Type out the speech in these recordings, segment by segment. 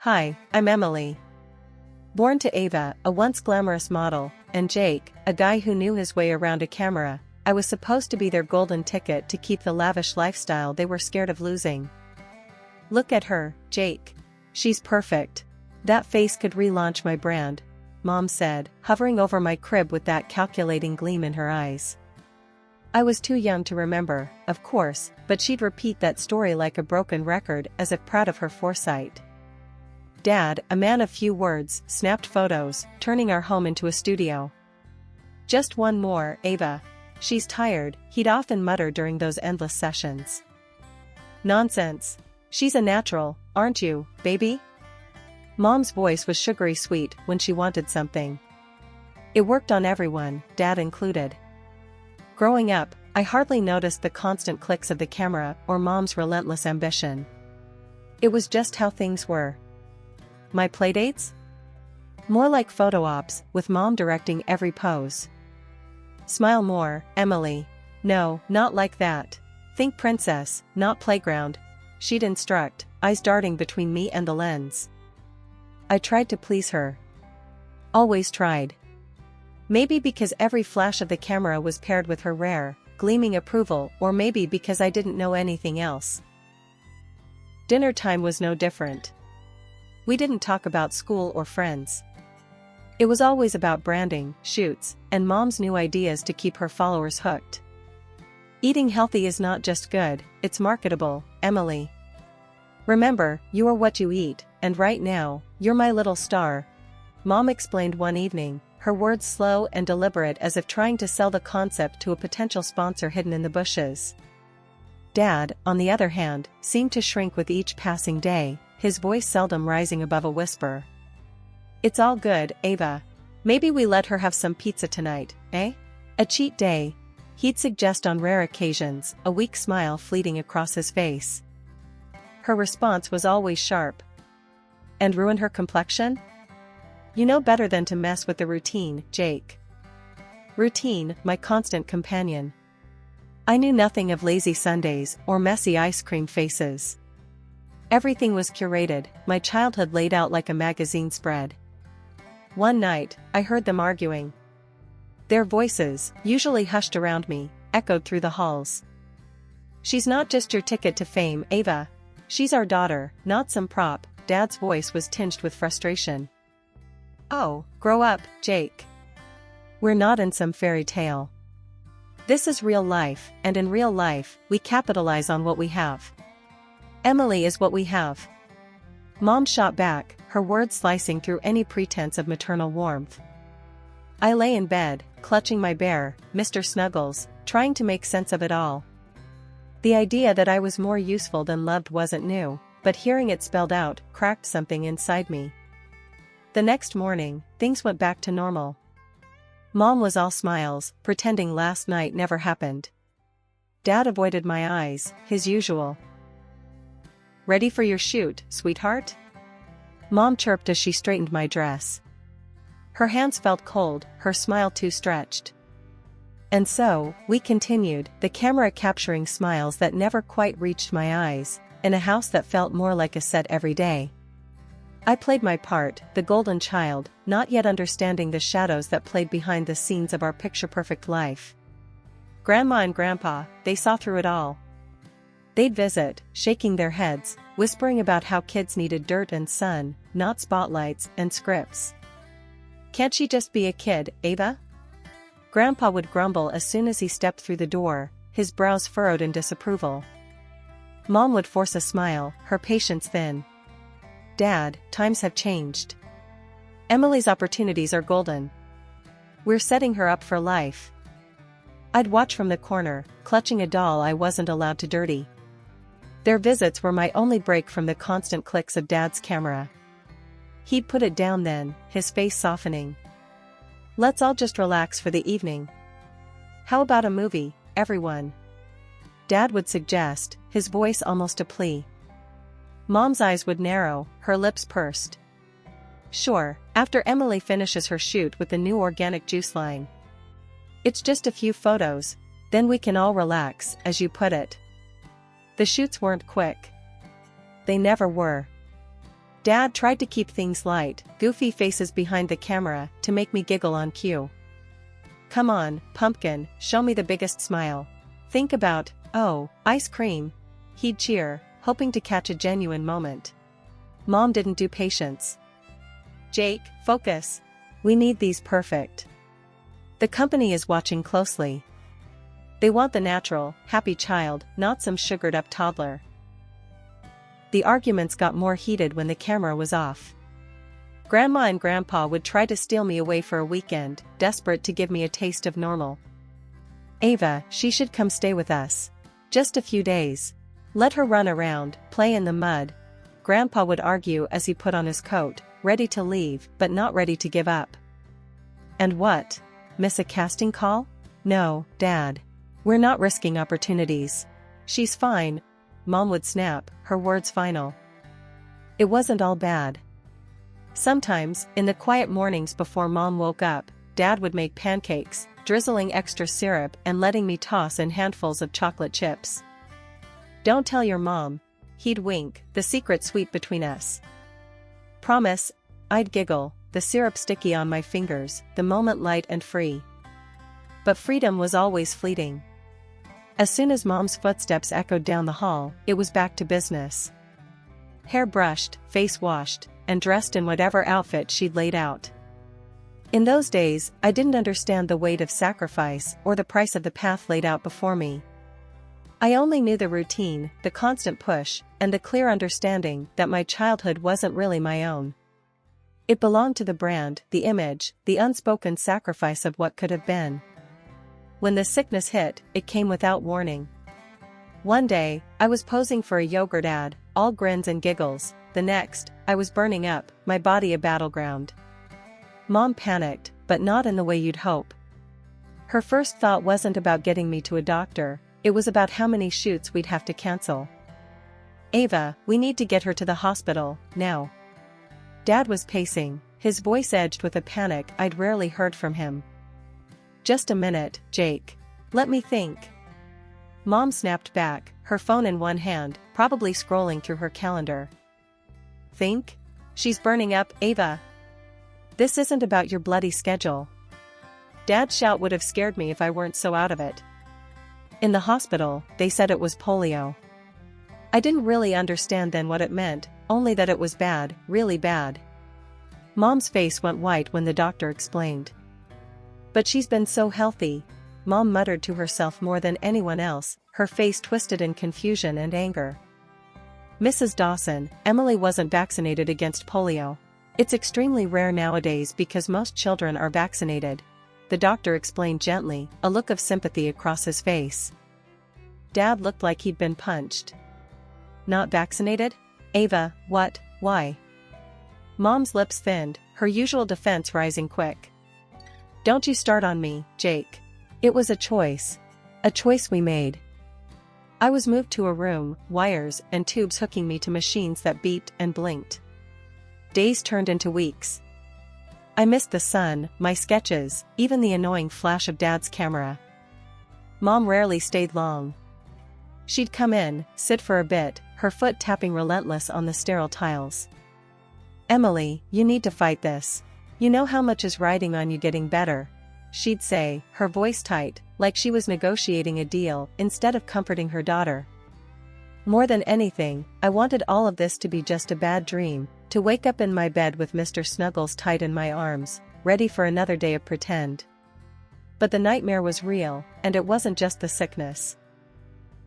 Hi, I'm Emily. Born to Ava, a once glamorous model, and Jake, a guy who knew his way around a camera, I was supposed to be their golden ticket to keep the lavish lifestyle they were scared of losing. Look at her, Jake. She's perfect. That face could relaunch my brand, Mom said, hovering over my crib with that calculating gleam in her eyes. I was too young to remember, of course, but she'd repeat that story like a broken record as if proud of her foresight. Dad, a man of few words, snapped photos, turning our home into a studio. Just one more, Ava. She's tired, he'd often mutter during those endless sessions. Nonsense. She's a natural, aren't you, baby? Mom's voice was sugary sweet when she wanted something. It worked on everyone, Dad included. Growing up, I hardly noticed the constant clicks of the camera or Mom's relentless ambition. It was just how things were. My playdates? More like photo ops, with Mom directing every pose. Smile more, Emily. No, not like that. Think princess, not playground. She'd instruct, eyes darting between me and the lens. I tried to please her. Always tried. Maybe because every flash of the camera was paired with her rare, gleaming approval, or maybe because I didn't know anything else. Dinner time was no different. We didn't talk about school or friends. It was always about branding, shoots, and Mom's new ideas to keep her followers hooked. Eating healthy is not just good, it's marketable, Emily. Remember, you are what you eat, and right now, you're my little star. Mom explained one evening, her words slow and deliberate as if trying to sell the concept to a potential sponsor hidden in the bushes. Dad, on the other hand, seemed to shrink with each passing day, his voice seldom rising above a whisper. It's all good, Ava. Maybe we let her have some pizza tonight, eh? A cheat day, he'd suggest on rare occasions, a weak smile fleeting across his face. Her response was always sharp. And ruin her complexion? You know better than to mess with the routine, Jake. Routine, my constant companion. I knew nothing of lazy Sundays or messy ice cream faces. Everything was curated, my childhood laid out like a magazine spread. One night, I heard them arguing. Their voices, usually hushed around me, echoed through the halls. She's not just your ticket to fame, Ava. She's our daughter, not some prop. Dad's voice was tinged with frustration. Oh, grow up, Jake. We're not in some fairy tale. This is real life, and in real life, we capitalize on what we have. Emily is what we have. Mom shot back, her words slicing through any pretense of maternal warmth. I lay in bed, clutching my bear, Mr. Snuggles, trying to make sense of it all. The idea that I was more useful than loved wasn't new, but hearing it spelled out cracked something inside me. The next morning, things went back to normal. Mom was all smiles, pretending last night never happened. Dad avoided my eyes, his usual. Ready for your shoot, sweetheart? Mom chirped as she straightened my dress. Her hands felt cold, her smile too stretched. And so, we continued, the camera capturing smiles that never quite reached my eyes, in a house that felt more like a set every day. I played my part, the golden child, not yet understanding the shadows that played behind the scenes of our picture-perfect life. Grandma and Grandpa, they saw through it all. They'd visit, shaking their heads, whispering about how kids needed dirt and sun, not spotlights and scripts. Can't she just be a kid, Ava? Grandpa would grumble as soon as he stepped through the door, his brows furrowed in disapproval. Mom would force a smile, her patience thin. Dad, times have changed. Emily's opportunities are golden. We're setting her up for life. I'd watch from the corner, clutching a doll I wasn't allowed to dirty. Their visits were my only break from the constant clicks of Dad's camera. He'd put it down then, his face softening. Let's all just relax for the evening. How about a movie, everyone? Dad would suggest, his voice almost a plea. Mom's eyes would narrow, her lips pursed. Sure, after Emily finishes her shoot with the new organic juice line. It's just a few photos, then we can all relax, as you put it. The shoots weren't quick. They never were. Dad tried to keep things light, goofy faces behind the camera, to make me giggle on cue. Come on, pumpkin, show me the biggest smile. Think about, oh, ice cream. He'd cheer, hoping to catch a genuine moment. Mom didn't do patience. Jake, focus. We need these perfect. The company is watching closely. They want the natural, happy child, not some sugared-up toddler. The arguments got more heated when the camera was off. Grandma and Grandpa would try to steal me away for a weekend, desperate to give me a taste of normal. Ava, she should come stay with us. Just a few days. Let her run around, play in the mud. Grandpa would argue as he put on his coat, ready to leave, but not ready to give up. And what? Miss a casting call? No, Dad. We're not risking opportunities. She's fine. Mom would snap, her words final. It wasn't all bad. Sometimes, in the quiet mornings before Mom woke up, Dad would make pancakes, drizzling extra syrup and letting me toss in handfuls of chocolate chips. Don't tell your mom. He'd wink, the secret sweet between us. Promise. I'd giggle, the syrup sticky on my fingers, the moment light and free. But freedom was always fleeting. As soon as Mom's footsteps echoed down the hall, it was back to business. Hair brushed, face washed, and dressed in whatever outfit she'd laid out. In those days, I didn't understand the weight of sacrifice or the price of the path laid out before me. I only knew the routine, the constant push, and the clear understanding that my childhood wasn't really my own. It belonged to the brand, the image, the unspoken sacrifice of what could have been. When the sickness hit, it came without warning. One day, I was posing for a yogurt ad, all grins and giggles. The next, I was burning up, my body a battleground. Mom panicked, but not in the way you'd hope. Her first thought wasn't about getting me to a doctor, it was about how many shoots we'd have to cancel. Ava, we need to get her to the hospital, now. Dad was pacing, his voice edged with a panic I'd rarely heard from him. Just a minute, Jake. Let me think. Mom snapped back, her phone in one hand, probably scrolling through her calendar. Think? She's burning up, Ava. This isn't about your bloody schedule. Dad's shout would have scared me if I weren't so out of it. In the hospital, they said it was polio. I didn't really understand then what it meant, only that it was bad, really bad. Mom's face went white when the doctor explained. But she's been so healthy, Mom muttered to herself more than anyone else, her face twisted in confusion and anger. Mrs. Dawson, Emily wasn't vaccinated against polio. It's extremely rare nowadays because most children are vaccinated. The doctor explained gently, a look of sympathy across his face. Dad looked like he'd been punched. Not vaccinated? Ava, what, why? Mom's lips thinned, her usual defense rising quick. Don't you start on me, Jake. It was a choice we made. I was moved to a room, wires and tubes hooking me to machines that beeped and blinked. Days turned into weeks. I missed the sun, my sketches, even the annoying flash of Dad's camera. Mom rarely stayed long. She'd come in, sit for a bit, her foot tapping relentless on the sterile tiles. Emily, you need to fight this. You know how much is riding on you getting better, she'd say, her voice tight, like she was negotiating a deal instead of comforting her daughter. More than anything, I wanted all of this to be just a bad dream, to wake up in my bed with Mr. Snuggles tight in my arms, ready for another day of pretend. But the nightmare was real, and it wasn't just the sickness.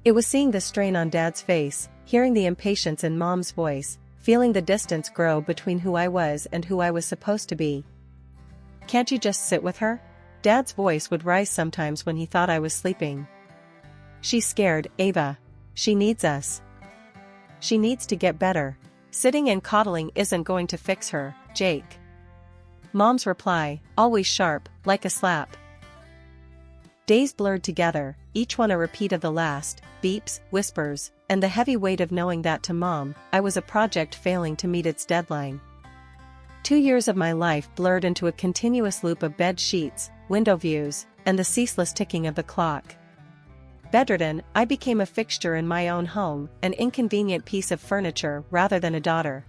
It was seeing the strain on Dad's face, hearing the impatience in Mom's voice, feeling the distance grow between who I was and who I was supposed to be. Can't you just sit with her? Dad's voice would rise sometimes when he thought I was sleeping. She's scared, Ava. She needs us. She needs to get better. Sitting and coddling isn't going to fix her, Jake. Mom's reply, always sharp, like a slap. Days blurred together, each one a repeat of the last, beeps, whispers, and the heavy weight of knowing that to Mom, I was a project failing to meet its deadline. 2 years of my life blurred into a continuous loop of bed sheets, window views, and the ceaseless ticking of the clock. Bedridden, I became a fixture in my own home, an inconvenient piece of furniture rather than a daughter.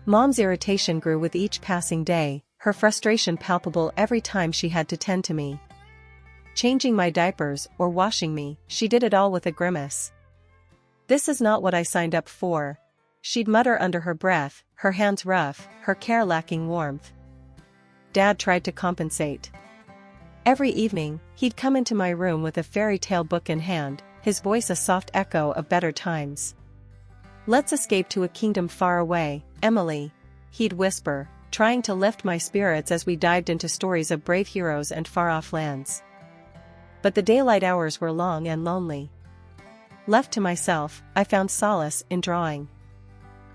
Mom's irritation grew with each passing day, her frustration palpable every time she had to tend to me. Changing my diapers or washing me, she did it all with a grimace. "This is not what I signed up for," she'd mutter under her breath, her hands rough, her care lacking warmth. Dad tried to compensate. Every evening, he'd come into my room with a fairy tale book in hand, his voice a soft echo of better times. "Let's escape to a kingdom far away, Emily," he'd whisper, trying to lift my spirits as we dived into stories of brave heroes and far-off lands. But the daylight hours were long and lonely. Left to myself, I found solace in drawing.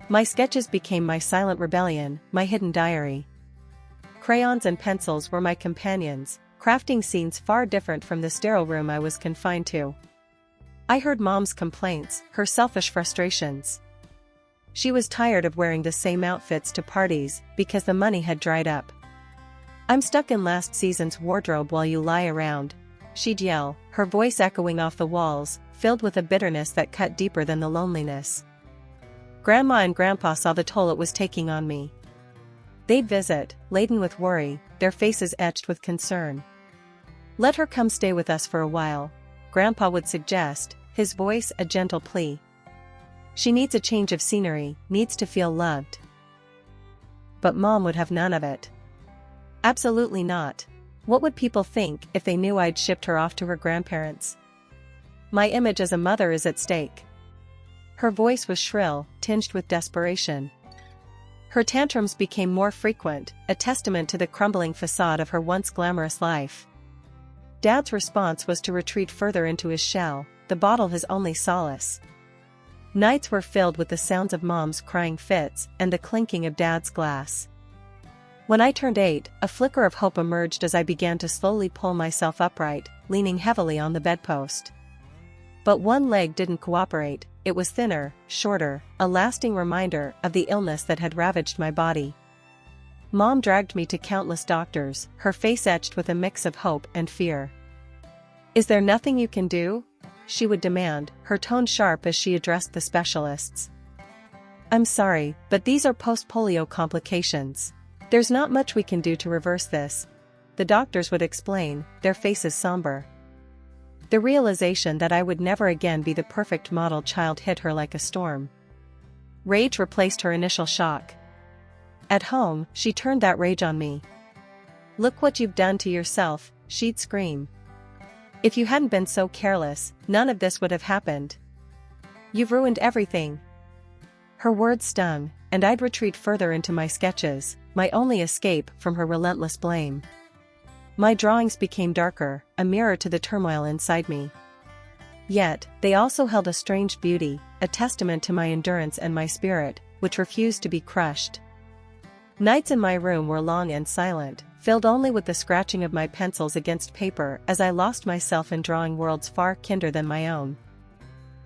My sketches became my silent rebellion, my hidden diary. Crayons and pencils were my companions, crafting scenes far different from the sterile room I was confined to. I heard Mom's complaints, her selfish frustrations. She was tired of wearing the same outfits to parties because the money had dried up. "I'm stuck in last season's wardrobe while you lie around," she'd yell, her voice echoing off the walls, filled with a bitterness that cut deeper than the loneliness. Grandma and Grandpa saw the toll it was taking on me. They'd visit, laden with worry, their faces etched with concern. "Let her come stay with us for a while," Grandpa would suggest, his voice a gentle plea. "She needs a change of scenery, needs to feel loved." But Mom would have none of it. Absolutely not. What would people think if they knew I'd shipped her off to her grandparents? My image as a mother is at stake. Her voice was shrill, tinged with desperation. Her tantrums became more frequent, a testament to the crumbling facade of her once glamorous life. Dad's response was to retreat further into his shell, the bottle his only solace. Nights were filled with the sounds of Mom's crying fits and the clinking of Dad's glass. When I turned 8, a flicker of hope emerged as I began to slowly pull myself upright, leaning heavily on the bedpost. But one leg didn't cooperate, it was thinner, shorter, a lasting reminder of the illness that had ravaged my body. Mom dragged me to countless doctors, her face etched with a mix of hope and fear. "Is there nothing you can do?" she would demand, her tone sharp as she addressed the specialists. "I'm sorry, but these are post-polio complications. There's not much we can do to reverse this," the doctors would explain, their faces somber. The realization that I would never again be the perfect model child hit her like a storm. Rage replaced her initial shock. At home, she turned that rage on me. "Look what you've done to yourself," she'd scream. "If you hadn't been so careless, none of this would have happened. You've ruined everything." Her words stung, and I'd retreat further into my sketches, my only escape from her relentless blame. My drawings became darker, a mirror to the turmoil inside me. Yet, they also held a strange beauty, a testament to my endurance and my spirit, which refused to be crushed. Nights in my room were long and silent, filled only with the scratching of my pencils against paper as I lost myself in drawing worlds far kinder than my own.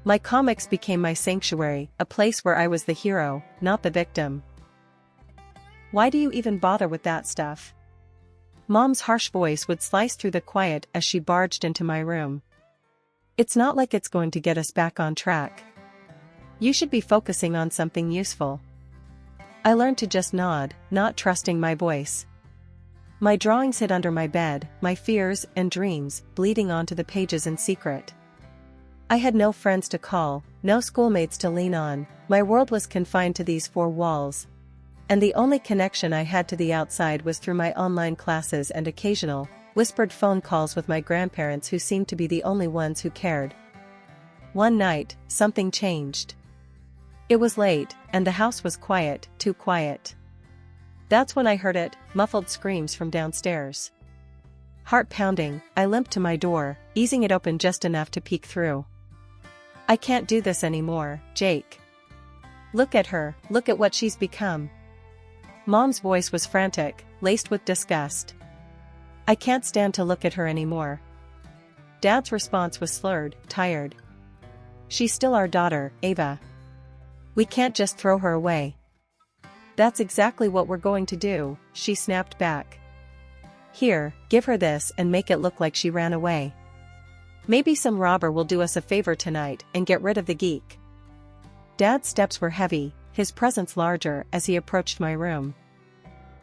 My comics became my sanctuary, a place where I was the hero, not the victim. "Why do you even bother with that stuff?" Mom's harsh voice would slice through the quiet as she barged into my room. "It's not like it's going to get us back on track. You should be focusing on something useful." I learned to just nod, not trusting my voice. My drawings hid under my bed, my fears and dreams bleeding onto the pages in secret. I had no friends to call, no schoolmates to lean on, my world was confined to these four walls. And the only connection I had to the outside was through my online classes and occasional, whispered phone calls with my grandparents who seemed to be the only ones who cared. One night, something changed. It was late, and the house was quiet, too quiet. That's when I heard it, muffled screams from downstairs. Heart pounding, I limped to my door, easing it open just enough to peek through. "I can't do this anymore, Jake. Look at her, look at what she's become." Mom's voice was frantic, laced with disgust. "I can't stand to look at her anymore." Dad's response was slurred, tired. "She's still our daughter, Ava. We can't just throw her away." "That's exactly what we're going to do," she snapped back. "Here, give her this and make it look like she ran away. Maybe some robber will do us a favor tonight and get rid of the geek." Dad's steps were heavy, his presence larger as he approached my room.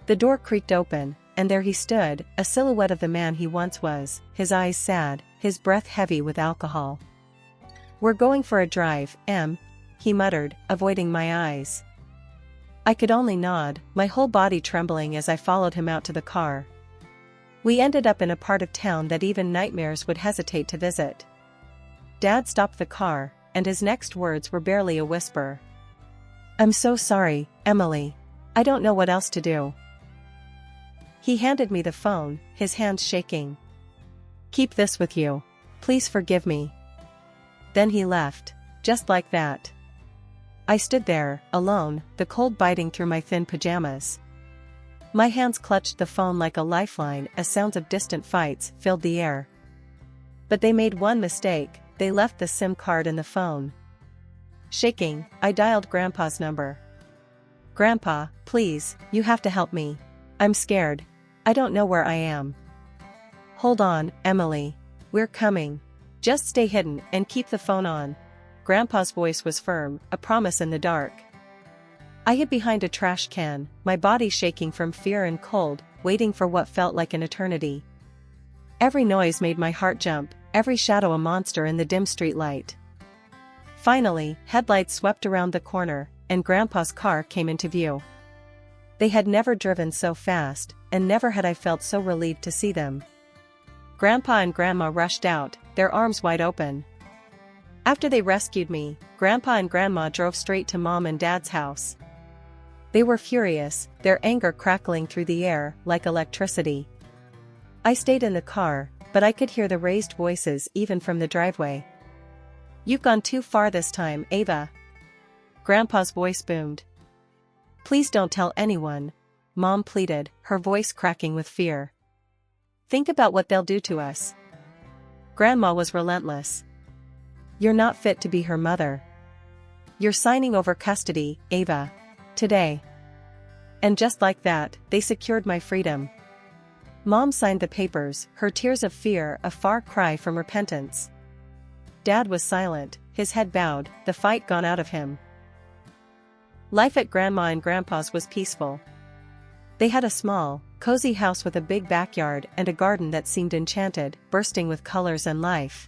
The door creaked open, and there he stood, a silhouette of the man he once was, his eyes sad, his breath heavy with alcohol. "We're going for a drive, Em," he muttered, avoiding my eyes. I could only nod, my whole body trembling as I followed him out to the car. We ended up in a part of town that even nightmares would hesitate to visit. Dad stopped the car, and his next words were barely a whisper. "I'm so sorry, Emily. I don't know what else to do." He handed me the phone, his hands shaking. "Keep this with you. Please forgive me." Then he left, just like that. I stood there, alone, the cold biting through my thin pajamas. My hands clutched the phone like a lifeline as sounds of distant fights filled the air. But they made one mistake, they left the SIM card in the phone. Shaking, I dialed Grandpa's number. "Grandpa, please, you have to help me. I'm scared. I don't know where I am." "Hold on, Emily. We're coming. Just stay hidden and keep the phone on." Grandpa's voice was firm, a promise in the dark. I hid behind a trash can, my body shaking from fear and cold, waiting for what felt like an eternity. Every noise made my heart jump, every shadow a monster in the dim street light. Finally, headlights swept around the corner, and Grandpa's car came into view. They had never driven so fast, and never had I felt so relieved to see them. Grandpa and Grandma rushed out, their arms wide open. After they rescued me, Grandpa and Grandma drove straight to Mom and Dad's house. They were furious, their anger crackling through the air like electricity. I stayed in the car, but I could hear the raised voices even from the driveway. "You've gone too far this time, Ava." Grandpa's voice boomed. "Please don't tell anyone," Mom pleaded, her voice cracking with fear. "Think about what they'll do to us." Grandma was relentless. "You're not fit to be her mother. You're signing over custody, Ava. Today." And just like that, they secured my freedom. Mom signed the papers, her tears of fear a far cry from repentance. Dad was silent, his head bowed, the fight gone out of him. Life at Grandma and Grandpa's was peaceful. They had a small, cozy house with a big backyard and a garden that seemed enchanted, bursting with colors and life.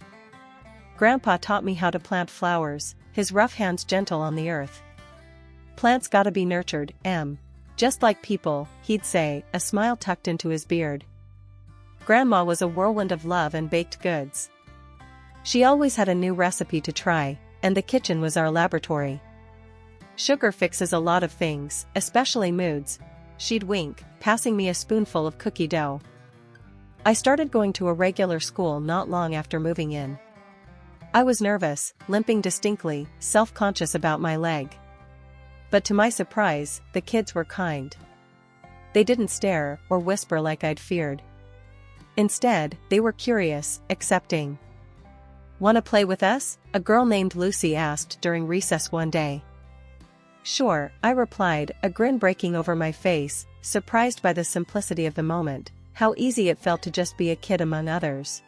Grandpa taught me how to plant flowers, his rough hands gentle on the earth. "Plants gotta be nurtured, Em. Just like people," he'd say, a smile tucked into his beard. Grandma was a whirlwind of love and baked goods. She always had a new recipe to try, and the kitchen was our laboratory. "Sugar fixes a lot of things, especially moods," she'd wink, passing me a spoonful of cookie dough. I started going to a regular school not long after moving in. I was nervous, limping distinctly, self-conscious about my leg. But to my surprise, the kids were kind. They didn't stare or whisper like I'd feared. Instead, they were curious, accepting. "Want to play with us?" a girl named Lucy asked during recess one day. "Sure," I replied, a grin breaking over my face, surprised by the simplicity of the moment, how easy it felt to just be a kid among others.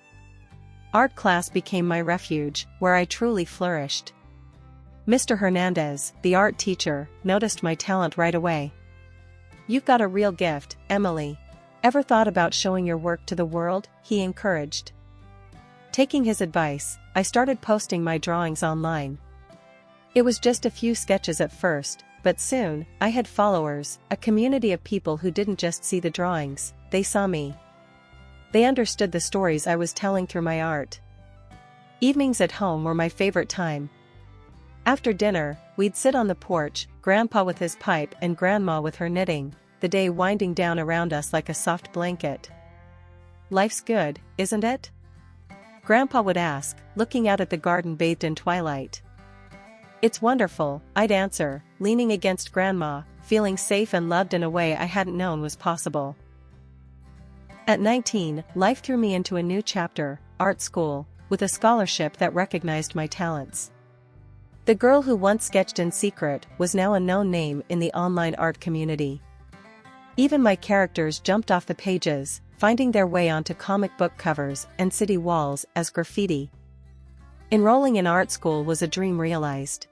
Art class became my refuge, where I truly flourished. Mr. Hernandez, the art teacher, noticed my talent right away. "You've got a real gift, Emily. Ever thought about showing your work to the world?" he encouraged. Taking his advice, I started posting my drawings online. It was just a few sketches at first, but soon, I had followers, a community of people who didn't just see the drawings, they saw me. They understood the stories I was telling through my art. Evenings at home were my favorite time. After dinner, we'd sit on the porch, Grandpa with his pipe and Grandma with her knitting, the day winding down around us like a soft blanket. "Life's good, isn't it?" Grandpa would ask, looking out at the garden bathed in twilight. "It's wonderful," I'd answer, leaning against Grandma, feeling safe and loved in a way I hadn't known was possible. At 19, life threw me into a new chapter, art school, with a scholarship that recognized my talents. The girl who once sketched in secret was now a known name in the online art community. Even my characters jumped off the pages, finding their way onto comic book covers and city walls as graffiti. Enrolling in art school was a dream realized.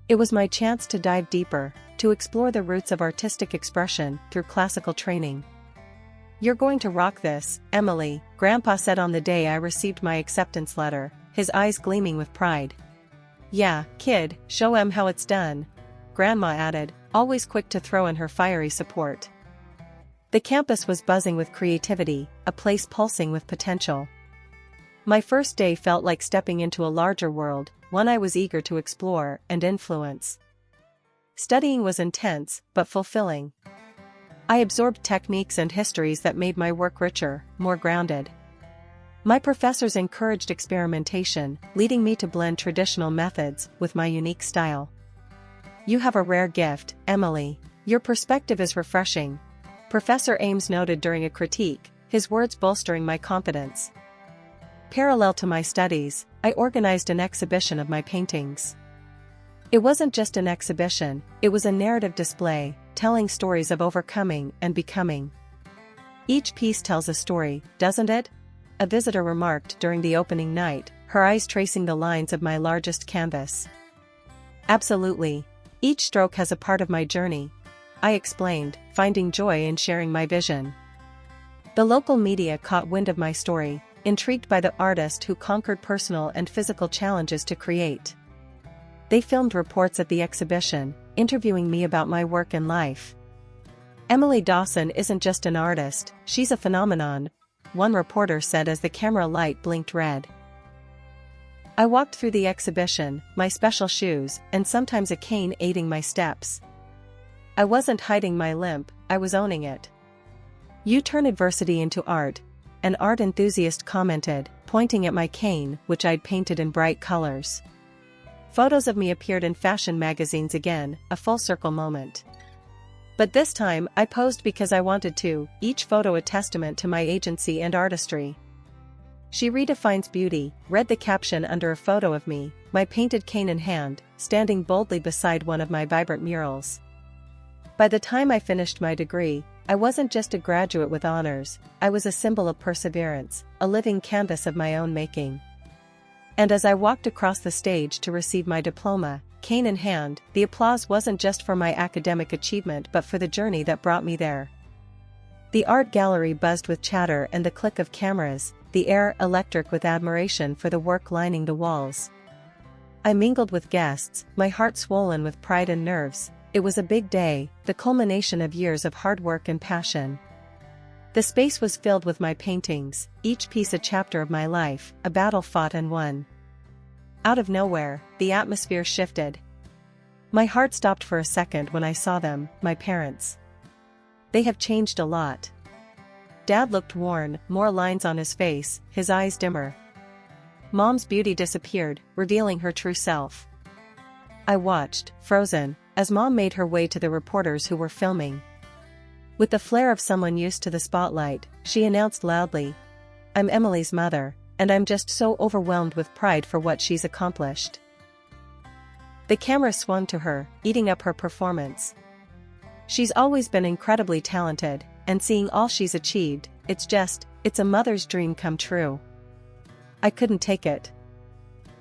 It was my chance to dive deeper, to explore the roots of artistic expression through classical training. "You're going to rock this, Emily," Grandpa said on the day I received my acceptance letter, his eyes gleaming with pride. "Yeah, kid, show 'em how it's done," Grandma added, always quick to throw in her fiery support. The campus was buzzing with creativity, a place pulsing with potential. My first day felt like stepping into a larger world, one I was eager to explore and influence. Studying was intense, but fulfilling. I absorbed techniques and histories that made my work richer, more grounded. My professors encouraged experimentation, leading me to blend traditional methods with my unique style. "You have a rare gift, Emily. Your perspective is refreshing," Professor Ames noted during a critique, his words bolstering my confidence. Parallel to my studies, I organized an exhibition of my paintings. It wasn't just an exhibition, it was a narrative display, telling stories of overcoming and becoming. "Each piece tells a story, doesn't it?" a visitor remarked during the opening night, her eyes tracing the lines of my largest canvas. "Absolutely. Each stroke has a part of my journey," I explained, finding joy in sharing my vision. The local media caught wind of my story, intrigued by the artist who conquered personal and physical challenges to create. They filmed reports at the exhibition, interviewing me about my work and life. "Emily Dawson isn't just an artist, she's a phenomenon," one reporter said as the camera light blinked red. I walked through the exhibition, my special shoes, and sometimes a cane aiding my steps. I wasn't hiding my limp, I was owning it. "You turn adversity into art," an art enthusiast commented, pointing at my cane, which I'd painted in bright colors. Photos of me appeared in fashion magazines again, a full-circle moment. But this time, I posed because I wanted to, each photo a testament to my agency and artistry. "She redefines beauty," read the caption under a photo of me, my painted cane in hand, standing boldly beside one of my vibrant murals. By the time I finished my degree, I wasn't just a graduate with honors, I was a symbol of perseverance, a living canvas of my own making. And as I walked across the stage to receive my diploma, cane in hand, the applause wasn't just for my academic achievement but for the journey that brought me there. The art gallery buzzed with chatter and the click of cameras, the air electric with admiration for the work lining the walls. I mingled with guests, my heart swollen with pride and nerves. It was a big day, the culmination of years of hard work and passion. The space was filled with my paintings, each piece a chapter of my life, a battle fought and won. Out of nowhere, the atmosphere shifted. My heart stopped for a second when I saw them, my parents. They have changed a lot. Dad looked worn, more lines on his face, his eyes dimmer. Mom's beauty disappeared, revealing her true self. I watched, frozen, as Mom made her way to the reporters who were filming. With the flair of someone used to the spotlight, she announced loudly, "I'm Emily's mother, and I'm just so overwhelmed with pride for what she's accomplished." The camera swung to her, eating up her performance. She's always been incredibly talented, and seeing all she's achieved, it's a mother's dream come true. I couldn't take it.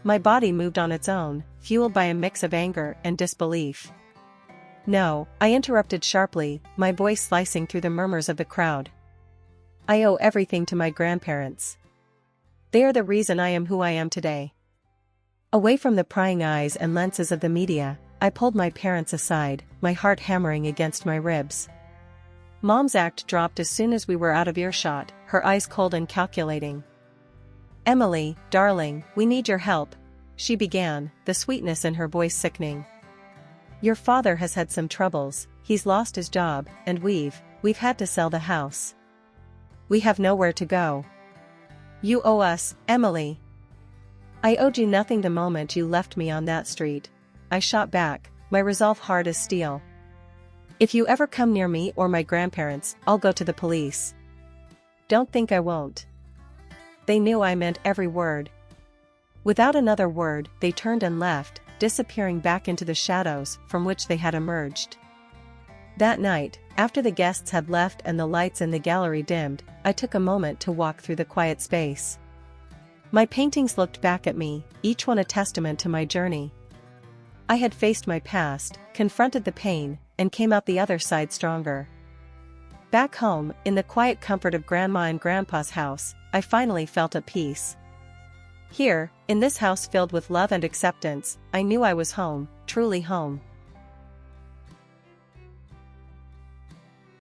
My body moved on its own, fueled by a mix of anger and disbelief. "No," I interrupted sharply, my voice slicing through the murmurs of the crowd. "I owe everything to my grandparents. They are the reason I am who I am today." Away from the prying eyes and lenses of the media, I pulled my parents aside, my heart hammering against my ribs. Mom's act dropped as soon as we were out of earshot, her eyes cold and calculating. "Emily, darling, we need your help," she began, the sweetness in her voice sickening. "Your father has had some troubles, he's lost his job, and we've had to sell the house. We have nowhere to go. You owe us, Emily." "I owed you nothing the moment you left me on that street," I shot back, my resolve hard as steel. "If you ever come near me or my grandparents, I'll go to the police." "Don't think I won't." They knew I meant every word. Without another word, they turned and left, disappearing back into the shadows from which they had emerged. That night, after the guests had left and the lights in the gallery dimmed, I took a moment to walk through the quiet space. My paintings looked back at me, each one a testament to my journey. I had faced my past, confronted the pain, and came out the other side stronger. Back home, in the quiet comfort of Grandma and Grandpa's house, I finally felt at peace. Here, in this house filled with love and acceptance, I knew I was home, truly home.